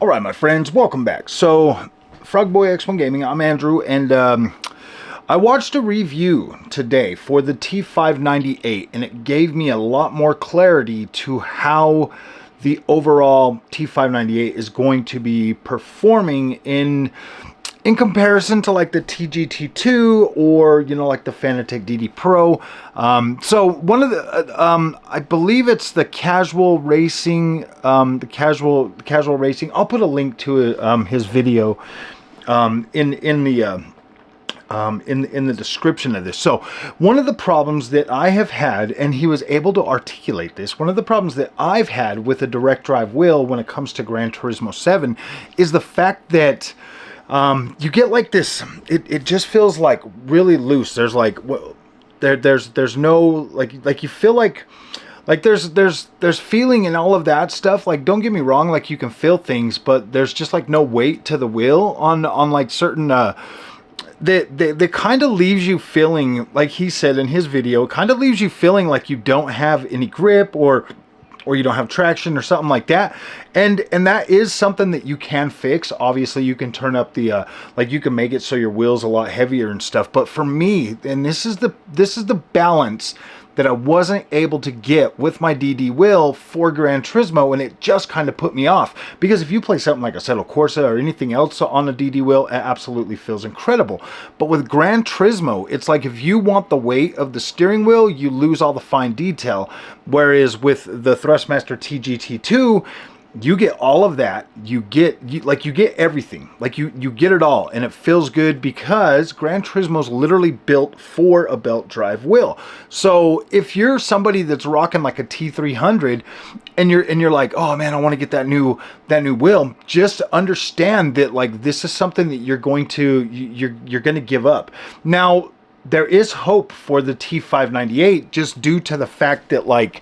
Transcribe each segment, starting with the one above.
All right, my friends, welcome back. So, Frogboy X1 Gaming, I'm Andrew, and I watched a review today for the T598, and it gave me a lot more clarity to how the overall T598 is going to be performing in comparison to like the TGT2 or, you know, like the Fanatec DD Pro. So one of the, I believe it's the casual racing, the casual racing. I'll put a link to his video in the description of this. So one of the problems that I have had, and he was able to articulate this, one of the problems that I've had with a direct drive wheel when it comes to Gran Turismo 7 is the fact that you get like this, it just feels like really loose. There's like, there's no, like you feel like there's feeling and all of that stuff. Like, don't get me wrong, like you can feel things, but there's just like no weight to the wheel on like certain, that kind of leaves you feeling, like he said in his video, kind of leaves you feeling like you don't have any grip or you don't have traction or something like that. And that is something that you can fix. Obviously you can turn up the like you can make it so your wheel's a lot heavier and stuff. But for me, and this is the balance that I wasn't able to get with my DD wheel for Gran Turismo, and it just kind of put me off. Because if you play something like Assetto Corsa or anything else on a DD wheel, it absolutely feels incredible. But with Gran Turismo, it's like if you want the weight of the steering wheel, you lose all the fine detail. Whereas with the Thrustmaster TGT2, you get all of that. You get everything. Like you get it all, and it feels good because Gran Turismo's literally built for a belt drive wheel. So if you're somebody that's rocking like a T300 and you're like, oh man, I want to get that new wheel, just understand that like this is something that you're going to give up. Now there is hope for the T598 just due to the fact that like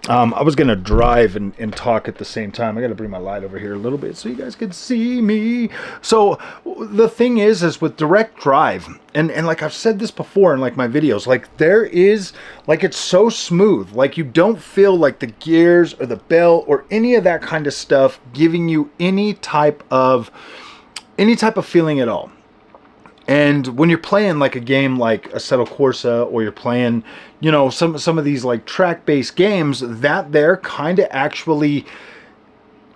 I was going to drive and talk at the same time. I got to bring my light over here a little bit so you guys can see me. So the thing is with direct drive, and like I've said this before in like my videos, like there is, like it's so smooth. Like you don't feel like the gears or the belt or any of that kind of stuff giving you any type of feeling at all. And when you're playing like a game like Assetto Corsa, or you're playing, you know, some of these like track-based games, that there kind of actually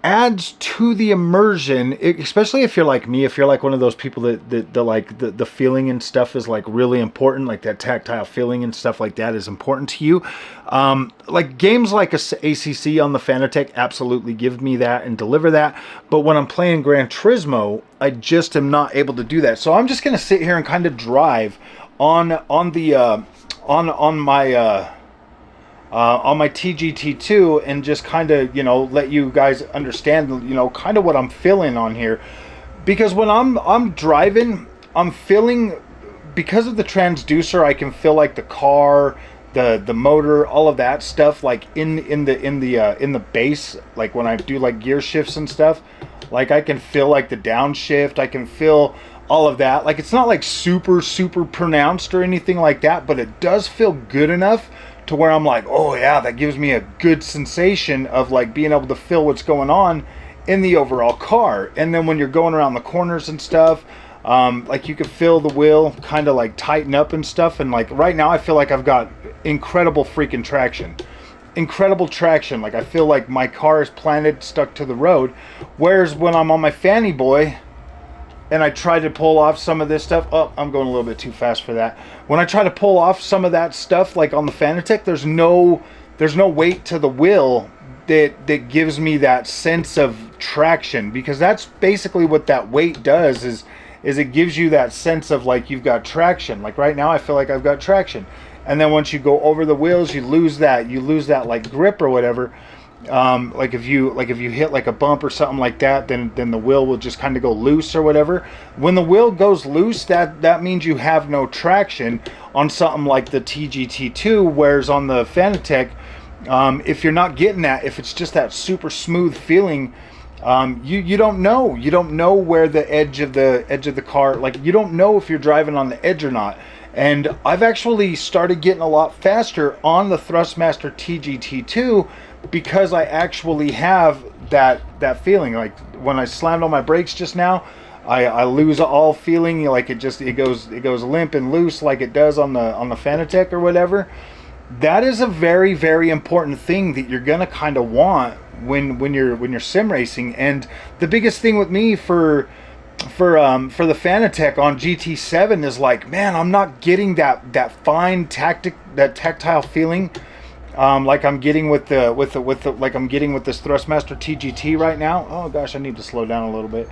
adds to the immersion, especially if you're like me, if you're like one of those people that like the feeling and stuff is like really important, like that tactile feeling and stuff like that is important to you. Like games like ACC on the Fanatec absolutely give me that and deliver that, but when I'm playing Gran Turismo, I just am not able to do that. So I'm just gonna sit here and kind of drive on my TGT2 and just kind of, you know, let you guys understand, you know, kind of what I'm feeling on here. Because when I'm driving, I'm feeling, because of the transducer, I can feel like the car, the motor, all of that stuff, like in the base, like when I do like gear shifts and stuff, like I can feel like the downshift, I can feel all of that. Like it's not like super pronounced or anything like that, but it does feel good enough to where I'm like, oh yeah, that gives me a good sensation of like being able to feel what's going on in the overall car. And then when you're going around the corners and stuff, like you can feel the wheel kind of like tighten up and stuff. And like right now I feel like I've got incredible freaking traction. Incredible traction. Like I feel like my car is planted, stuck to the road. Whereas when I'm on my Fanny Boy and I try to pull off some of this stuff, oh, I'm going a little bit too fast for that. When I try to pull off some of that stuff, like on the Fanatec, there's no weight to the wheel that gives me that sense of traction, because that's basically what that weight does is it gives you that sense of like you've got traction. Like right now I feel like I've got traction. And then once you go over the wheels, you lose that like grip or whatever. Like if you hit like a bump or something like that, then the wheel will just kind of go loose or whatever. When the wheel goes loose, that means you have no traction on something like the TGT2. Whereas on the Fanatec, if you're not getting that, if it's just that super smooth feeling, you don't know where the edge of the car, like you don't know if you're driving on the edge or not. And I've actually started getting a lot faster on the Thrustmaster TGT2 because I actually have that feeling. Like when I slammed on my brakes just now, I lose all feeling, like it goes limp and loose like it does on the Fanatec or whatever. That is a very, very important thing that you're gonna kind of want when you're sim racing. And the biggest thing with me for the Fanatec on GT7 is like, man, I'm not getting that fine tactile feeling like I'm getting with like I'm getting with this Thrustmaster TGT right now. Oh gosh, I need to slow down a little bit.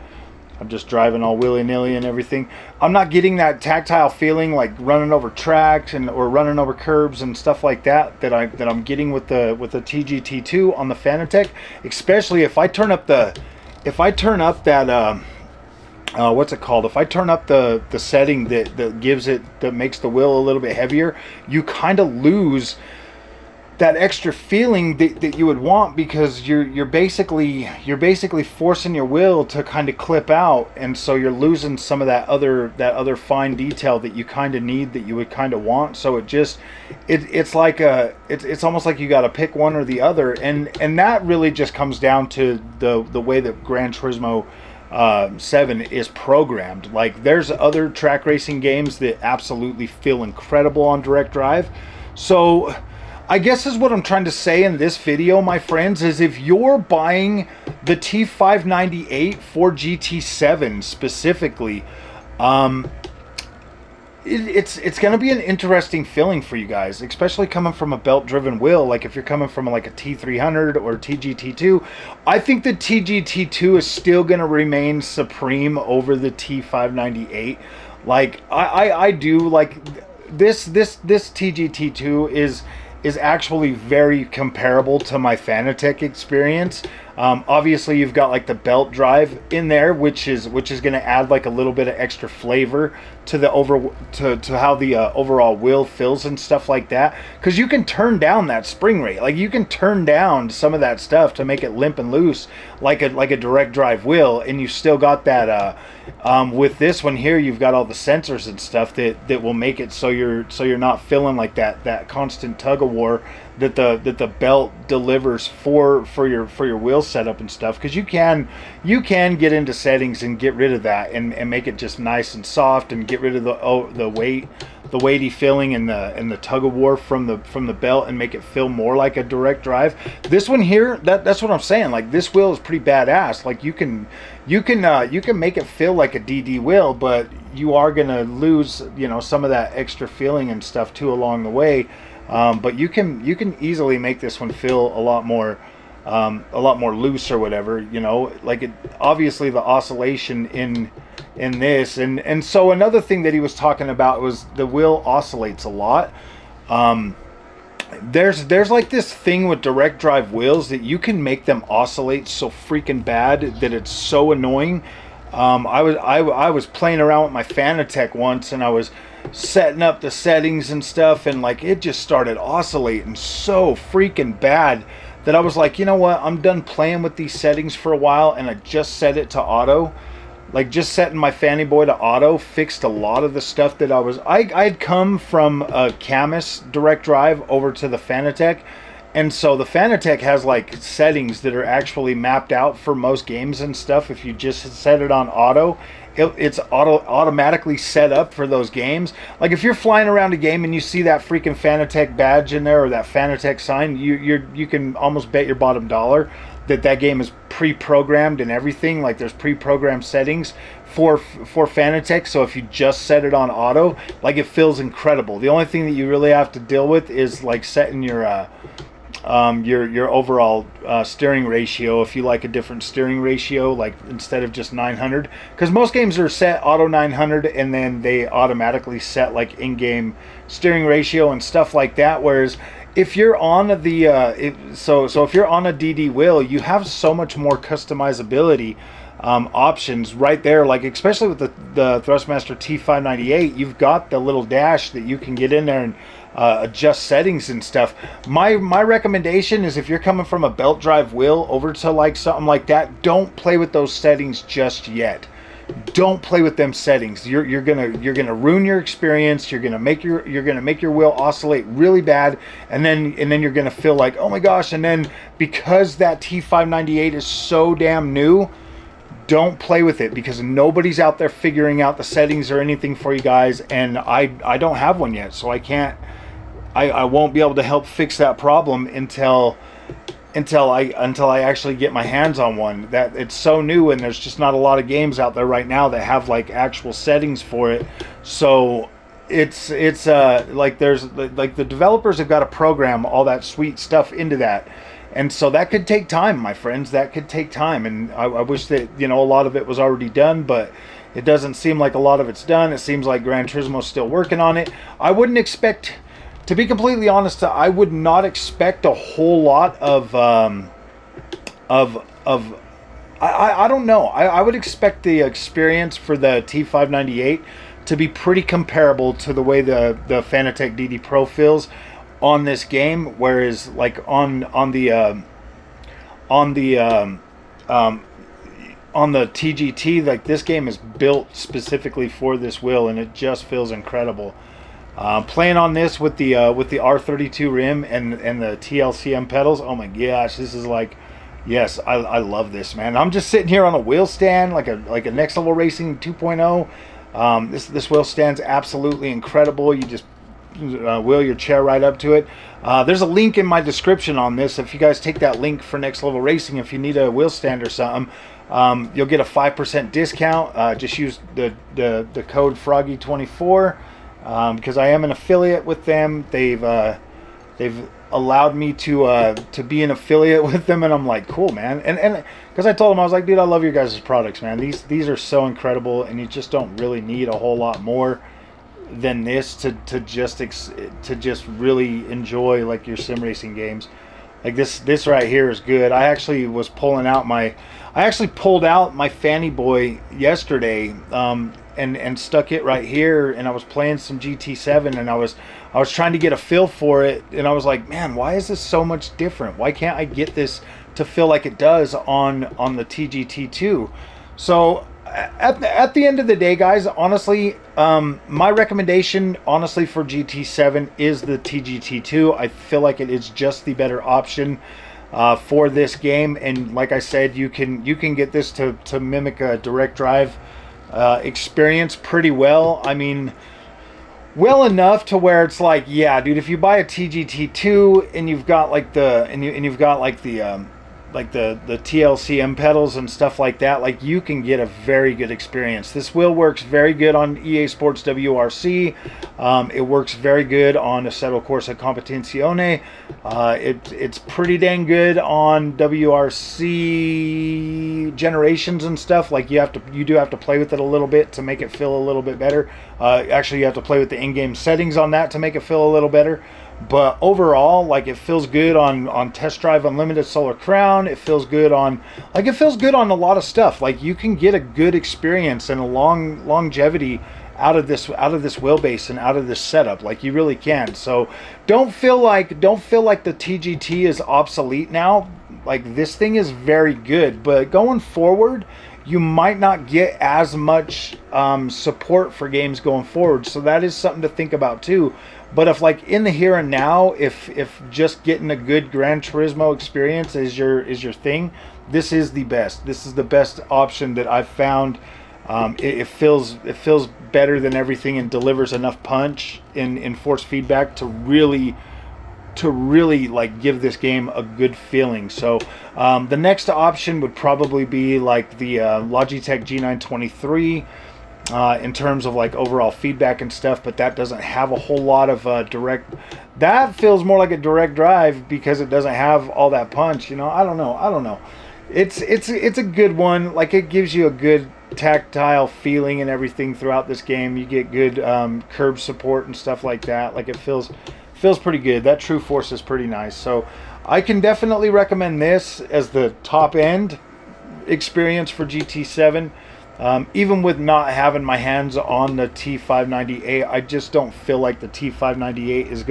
I'm just driving all willy-nilly and everything. I'm not getting that tactile feeling like running over tracks or running over curbs and stuff like that I'm getting with the TGT2 on the Fanatec. Especially if I turn up that what's it called? If I turn up the setting that makes the wheel a little bit heavier, you kind of lose that extra feeling that you would want, because you're basically forcing your wheel to kind of clip out, and so you're losing some of that other fine detail that you kind of need, that you would kind of want. So it's almost like you got to pick one or the other, and that really just comes down to the way that Gran Turismo 7 is programmed. Like, there's other track racing games that absolutely feel incredible on direct drive. So I guess is what I'm trying to say in this video, my friends, is if you're buying the T598 for GT7 specifically, it's going to be an interesting feeling for you guys, especially coming from a belt-driven wheel. Like if you're coming from like a T300 or TGT2, I think the TGT2 is still going to remain supreme over the T598. Like I do like this TGT2 is actually very comparable to my Fanatec experience. Obviously you've got like the belt drive in there, which is going to add like a little bit of extra flavor to the to how the overall wheel feels and stuff like that, because you can turn down that spring rate. Like you can turn down some of that stuff to make it limp and loose like a direct drive wheel, and you still got that with this one here, you've got all the sensors and stuff that will make it so you're not feeling like that constant tug of war that the belt delivers for your wheel setup and stuff. Because you can get into settings and get rid of that and make it just nice and soft, and get rid of the weighty feeling and the tug of war from the belt, and make it feel more like a direct drive. This one here, that's what I'm saying. Like, this wheel is pretty badass. Like you can make it feel like a DD wheel, but you are gonna lose some of that extra feeling and stuff too along the way. But you can easily make this one feel a lot more loose or whatever. Like obviously the oscillation in this, and so another thing that he was talking about was the wheel oscillates a lot. There's like this thing with direct drive wheels that you can make them oscillate so freaking bad that it's so annoying. I was playing around with my Fanatec once, and I was setting up the settings and stuff, and like it just started oscillating so freaking bad that I was like, you know what, I'm done playing with these settings for a while, and I just set it to auto. Like, just setting my Fanny Boy to auto fixed a lot of the stuff that I'd come from a Camus direct drive over to the Fanatec. And so the Fanatec has like settings that are actually mapped out for most games and stuff. If you just set it on auto, it's automatically set up for those games. Like if you're flying around a game and you see that freaking Fanatec badge in there, or that Fanatec sign, you can almost bet your bottom dollar that game is pre-programmed and everything. Like there's pre-programmed settings for Fanatec. So if you just set it on auto, like, it feels incredible. The only thing that you really have to deal with is like setting your overall steering ratio, if you like a different steering ratio, like instead of just 900, because most games are set auto 900 and then they automatically set like in-game steering ratio and stuff like that. Whereas if you're on the if you're on a DD wheel, you have so much more customizability options right there. Like especially with the Thrustmaster T598, you've got the little dash that you can get in there and adjust settings and stuff. My recommendation is, if you're coming from a belt drive wheel over to like something like that, don't play with those settings just yet. don't play with them settings. You're gonna ruin your experience. You're gonna make your wheel oscillate really bad, and then you're gonna feel like, oh my gosh. And then because that T598 is so damn new, don't play with it, because nobody's out there figuring out the settings or anything for you guys, and I don't have one yet, so I won't be able to help fix that problem until I actually get my hands on one. That it's so new, and there's just not a lot of games out there right now that have like actual settings for it. So it's like there's like the developers have got to program all that sweet stuff into that. And so that could take time, my friends. That could take time, and I wish that, you know, a lot of it was already done, but it doesn't seem like a lot of it's done. It seems like Gran Turismo's still working on it. I wouldn't expect, to be completely honest, I would not expect a whole lot of I don't know. I would expect the experience for the T598 to be pretty comparable to the way the Fanatec DD Pro feels on this game, whereas like on the TGT, like this game is built specifically for this wheel, and it just feels incredible. Playing on this with the R32 rim and the TLCM pedals, oh my gosh, this is like, yes, I love this, man. I'm just sitting here on a wheel stand, like a Next Level Racing 2.0. This wheel stand's absolutely incredible. You just wheel your chair right up to it. There's a link in my description on this. If you guys take that link for Next Level Racing, if you need a wheel stand or something, you'll get a 5% discount. Just use the code Froggy24, because I am an affiliate with them. They've allowed me to be an affiliate with them, and I'm like, cool, man. And because I told them, I was like, dude, I love your guys' products, man. These are so incredible, and you just don't really need a whole lot more than this to just really enjoy like your sim racing games. Like this right here is good. I actually pulled out my Fanny Boy yesterday, and stuck it right here, and I was playing some GT7, and I was trying to get a feel for it, and I was like, man, why is this so much different? Why can't I get this to feel like it does on the TGT2? So at the end of the day, guys, honestly, my recommendation, honestly, for GT7 is the TGT2. I feel like it is just the better option for this game, and like I said, you can get this to mimic a direct drive experience pretty well. I mean, well enough to where it's like, yeah, dude, if you buy a TGT2 and you've got like the TLCM pedals and stuff like that, like you can get a very good experience. This wheel works very good on EA Sports WRC. It works very good on Assetto Corsa Competizione. It's pretty dang good on WRC Generations and stuff. Like you do have to play with it a little bit to make it feel a little bit better. Actually, you have to play with the in-game settings on that to make it feel a little better. But overall, like, it feels good on Test Drive Unlimited Solar Crown. It feels good on a lot of stuff. Like, you can get a good experience and a longevity out of this wheelbase and out of this setup. Like, you really can. So don't feel like the TGT is obsolete now. Like, this thing is very good, but going forward, you might not get as much support for games going forward. So that is something to think about too. But if, like, in the here and now, if just getting a good Gran Turismo experience is your thing, this is the best. This is the best option that I've found. It feels better than everything, and delivers enough punch in force feedback to really like give this game a good feeling. So the next option would probably be like the Logitech G923. In terms of like overall feedback and stuff, but that doesn't have a whole lot of direct. That feels more like a direct drive because it doesn't have all that punch. You know, I don't know. It's a good one. Like, it gives you a good tactile feeling and everything throughout this game. You get good curb support and stuff like that. Like, it feels pretty good. That True Force is pretty nice. So I can definitely recommend this as the top end experience for GT7. Even with not having my hands on the T598, I just don't feel like the T598 is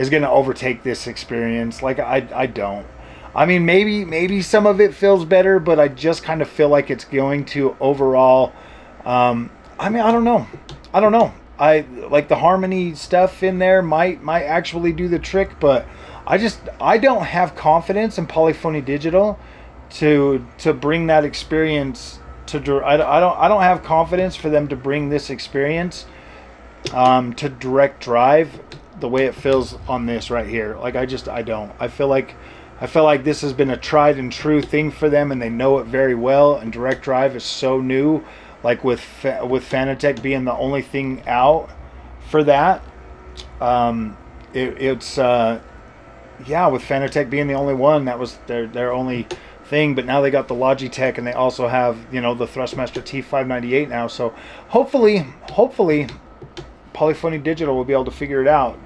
gonna overtake this experience. Like, I don't. I mean, maybe some of it feels better, but I just kind of feel like it's going to overall I mean, I don't know. I don't know. I like the harmony stuff in there might actually do the trick, but I don't have confidence in Polyphony Digital to bring that experience to. I don't have confidence for them to bring this experience to direct drive the way it feels on this right here. Like I don't. I feel like this has been a tried and true thing for them, and they know it very well. And direct drive is so new. Like with Fanatec being the only thing out for that, it's yeah, with Fanatec being the only one, that was their only thing. But now they got the Logitech, and they also have, you know, the Thrustmaster T598 now. So hopefully Polyphony Digital will be able to figure it out.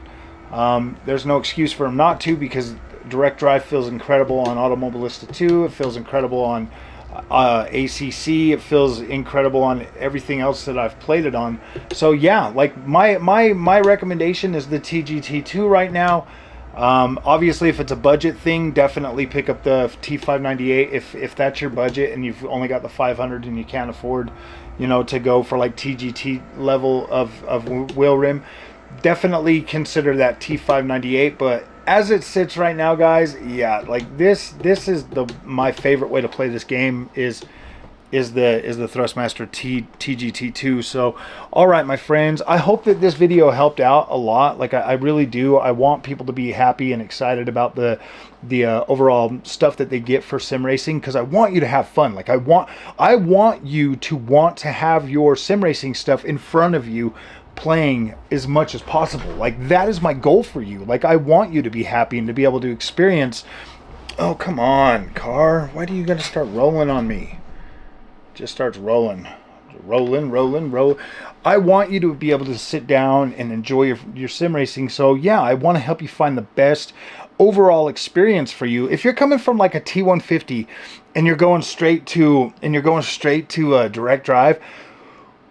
There's no excuse for them not to, because direct drive feels incredible on Automobilista 2. It feels incredible on ACC. It feels incredible on everything else that I've played it on. So yeah, like my recommendation is the TGT2 right now. Obviously, if it's a budget thing, definitely pick up the T598 if that's your budget and you've only got the 500 and you can't afford, you know, to go for like TGT level of wheel rim. Definitely consider that T598. But as it sits right now, guys, yeah, like this is my favorite way to play this game is the Thrustmaster TGT2. So, all right, my friends, I hope that this video helped out a lot. Like I really do. I want people to be happy and excited about the overall stuff that they get for sim racing, because I want you to have fun. Like I want you to want to have your sim racing stuff in front of you, playing as much as possible. Like that is my goal for you. Like I want you to be happy and to be able to experience. Oh, come on, car, why do you gotta start rolling on me? Just starts rolling. I want you to be able to sit down and enjoy your sim racing. So yeah, I want to help you find the best overall experience for you. If you're coming from like a T150 and you're going straight to direct drive,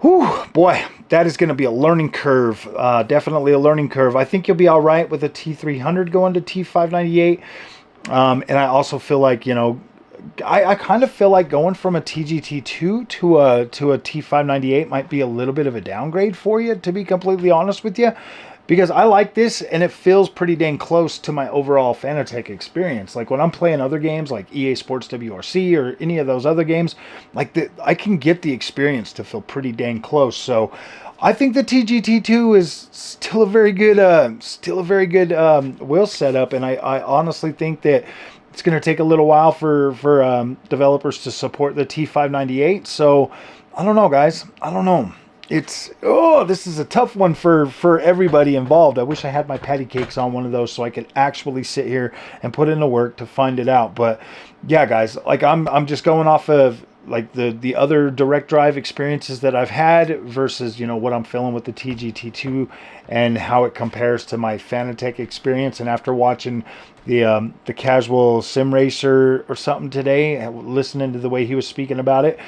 whew, boy, that is going to be a learning curve. Definitely a learning curve. I think you'll be all right with a T300 going to T598. And I also feel like, you know, I kind of feel like going from a TGT2 to a T598 might be a little bit of a downgrade for you, to be completely honest with you, because I like this and it feels pretty dang close to my overall Fanatec experience. Like when I'm playing other games like EA Sports WRC or any of those other games, like I can get the experience to feel pretty dang close. So I think the TGT2 is still a very good wheel setup, and I honestly think that it's going to take a little while for developers to support the T598. So I don't know, guys. I don't know. This is a tough one for everybody involved. I wish I had my patty cakes on one of those so I could actually sit here and put in the work to find it out. But yeah, guys, like I'm just going off of like the other direct drive experiences that I've had versus, you know, what I'm feeling with the TGT2 and how it compares to my Fanatec experience. And after watching the casual sim racer or something today, listening to the way he was speaking about it,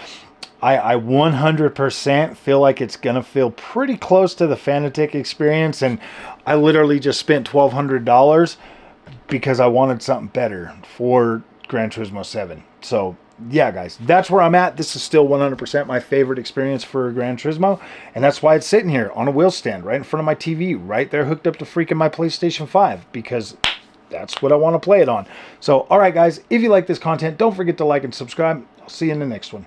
I 100% feel like it's gonna feel pretty close to the Fanatec experience. And I literally just spent $1,200 because I wanted something better for Gran Turismo 7. So yeah, guys, that's where I'm at. This is still 100% my favorite experience for Gran Turismo, and that's why it's sitting here on a wheel stand right in front of my TV, right there hooked up to freaking my PlayStation 5, because that's what I want to play it on. So, all right, guys, if you like this content, don't forget to like and subscribe. I'll see you in the next one.